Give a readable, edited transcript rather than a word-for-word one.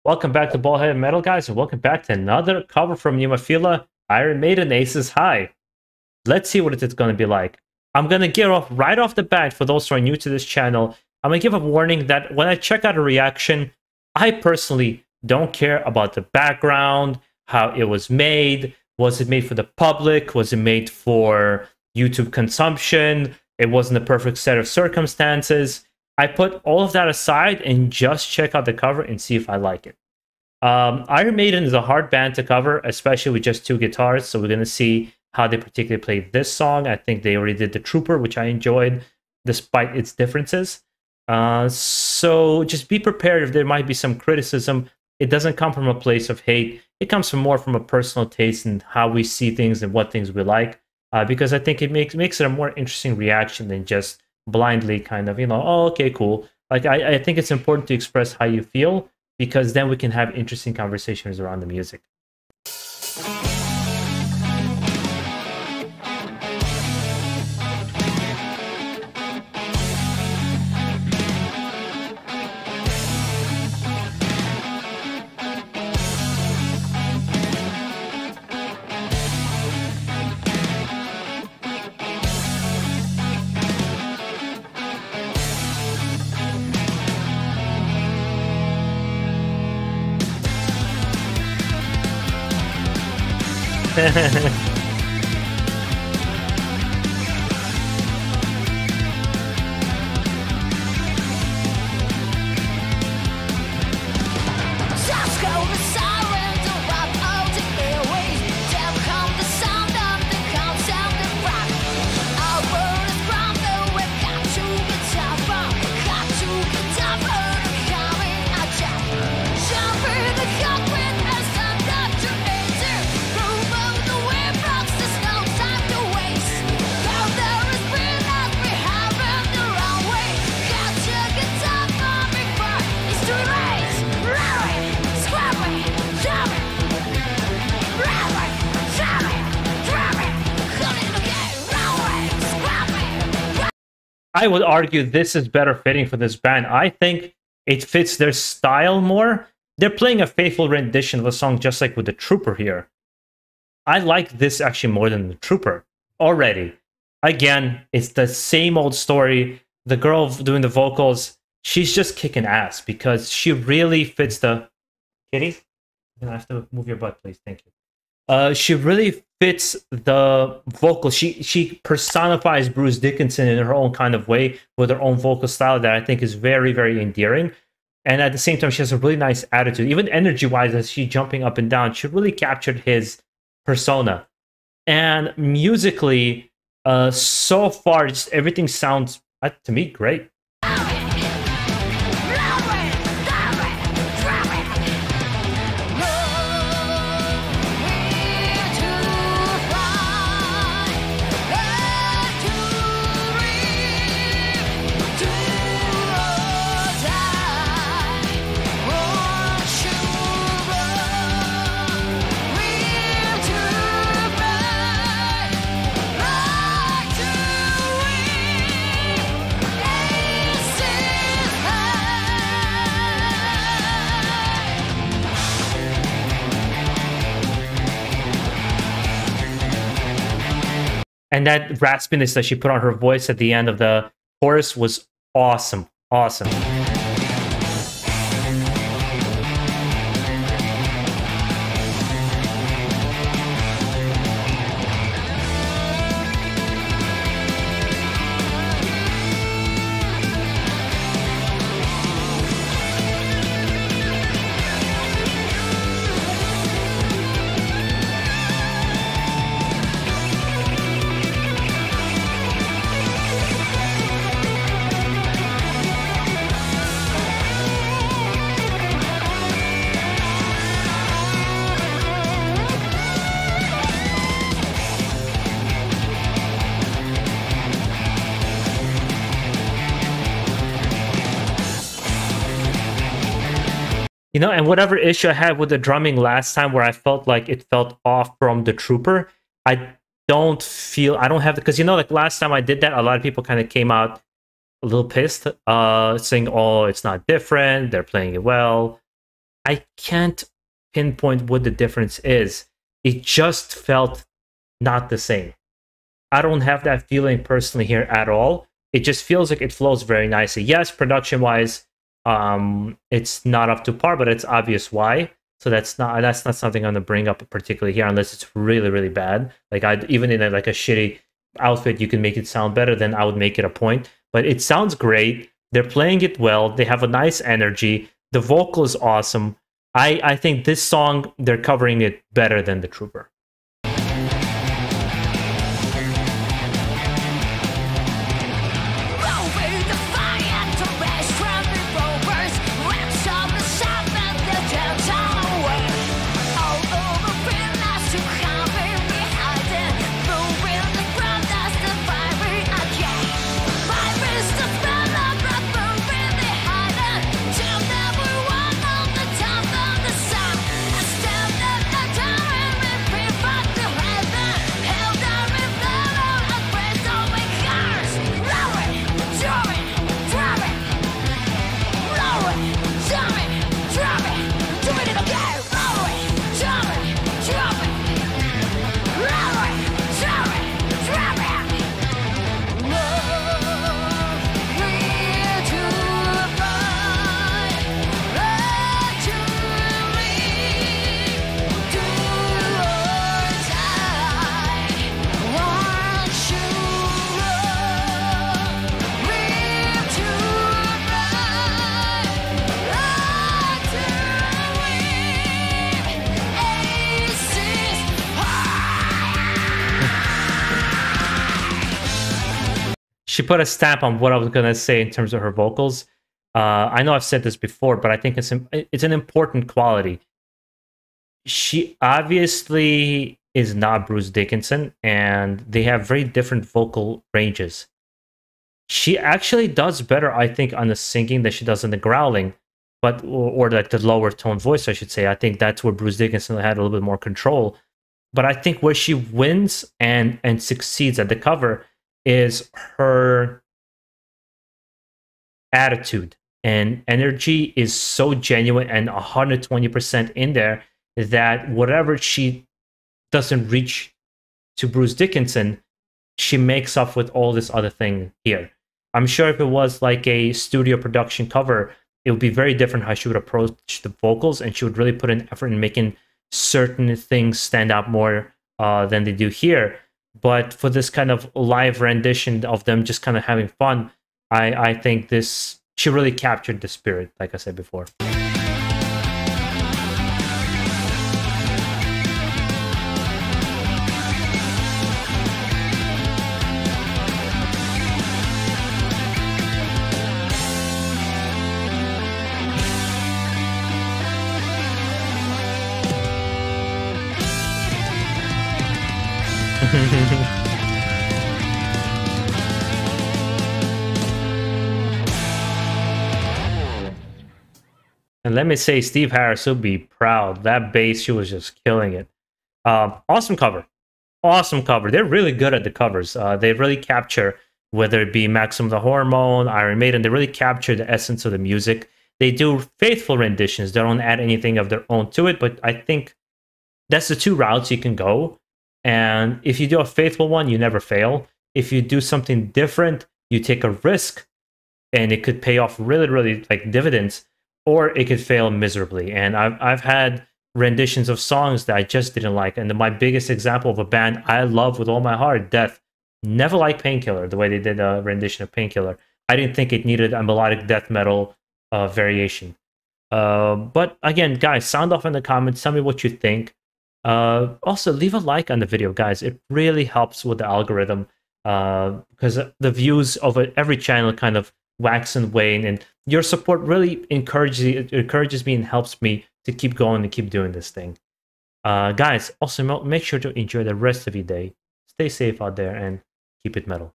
Welcome back to Ballhead Metal, guys, and welcome back to another cover from Nemophila, Iron Maiden Aces High. Let's see what it's going to be like. I'm going to get off right off the bat for those who are new to this channel. I'm going to give a warning that when I check out a reaction, I personally don't care about the background, how it was made. Was it made for the public? Was it made for YouTube consumption? It wasn't a perfect set of circumstances. I put all of that aside and just check out the cover and see if I like it. Iron Maiden is a hard band to cover, especially with just two guitars. So we're going to see how they particularly played this song. I think they already did The Trooper, which I enjoyed despite its differences. So just be prepared if there might be some criticism. It doesn't come from a place of hate. It comes from more from a personal taste and how we see things and what things we like. Because I think it makes it a more interesting reaction than just blindly kind of, oh, okay, cool. Like, I think it's important to express how you feel, because then we can have interesting conversations around the music. I would argue this is better fitting for this band. I think it fits their style more. They're playing a faithful rendition of a song just like with the Trooper here. I like this actually more than the Trooper already. Again, it's the same old story. The girl doing the vocals, she's just kicking ass because she really fits the... Kitty? You're gonna have to move your butt, please. Thank you. She really fits the vocal. She personifies Bruce Dickinson in her own kind of way with her own vocal style that I think is very, very endearing. And at the same time, she has a really nice attitude. Even energy-wise, as she's jumping up and down, she really captured his persona. And musically, so far, just everything sounds, to me, great. And that raspiness that she put on her voice at the end of the chorus was awesome. Awesome. And whatever issue I had with the drumming last time where I felt like it felt off from the Trooper, I don't have, because like last time I did that, a lot of people kind of came out a little pissed, saying, oh, it's not different, they're playing it well. I can't pinpoint what the difference is. It just felt not the same. I don't have that feeling personally here at all. It just feels like it flows very nicely. Yes, production-wise, it's not up to par, but it's obvious why. So that's not something I'm gonna bring up particularly here, unless it's really, really bad. Like even in like a shitty outfit, you can make it sound better, then I would make it a point. But it sounds great. They're playing it well. They have a nice energy. The vocal is awesome. I think this song, they're covering it better than The Trooper. She put a stamp on what I was gonna say in terms of her vocals. I know I've said this before, but I think it's an important quality. She obviously is not Bruce Dickinson, and they have very different vocal ranges. She actually does better, I think, on the singing than she does in the growling, but or like the lower tone voice, I should say. I think that's where Bruce Dickinson had a little bit more control. But I think where she wins and succeeds at the cover is her attitude and energy is so genuine and 120% in there that whatever she doesn't reach to Bruce Dickinson, she makes up with all this other thing here. I'm sure if it was like a studio production cover, it would be very different how she would approach the vocals, and she would really put an effort in making certain things stand out more than they do here. But for this kind of live rendition of them just kind of having fun, I think she really captured the spirit, like I said before. And let me say, Steve Harris will be proud. That bass, she was just killing it. Awesome cover. Awesome cover. They're really good at the covers. They really capture, whether it be Maximum the Hormone, Iron Maiden, they really capture the essence of the music. They do faithful renditions. They don't add anything of their own to it, but I think that's the two routes you can go. And if you do a faithful one, you never fail. If you do something different, you take a risk, and it could pay off really, really like dividends, or it could fail miserably. And I've had renditions of songs that I just didn't like. And my biggest example of a band I love with all my heart, Death, never liked Painkiller, the way they did a rendition of Painkiller. I didn't think it needed a melodic death metal variation. But again, guys, sound off in the comments. Tell me what you think. Also, leave a like on the video, guys. It really helps with the algorithm, because the views of every channel kind of wax and wane, and your support really encourages me and helps me to keep going and keep doing this thing. Guys, also make sure to enjoy the rest of your day. Stay safe out there and keep it metal.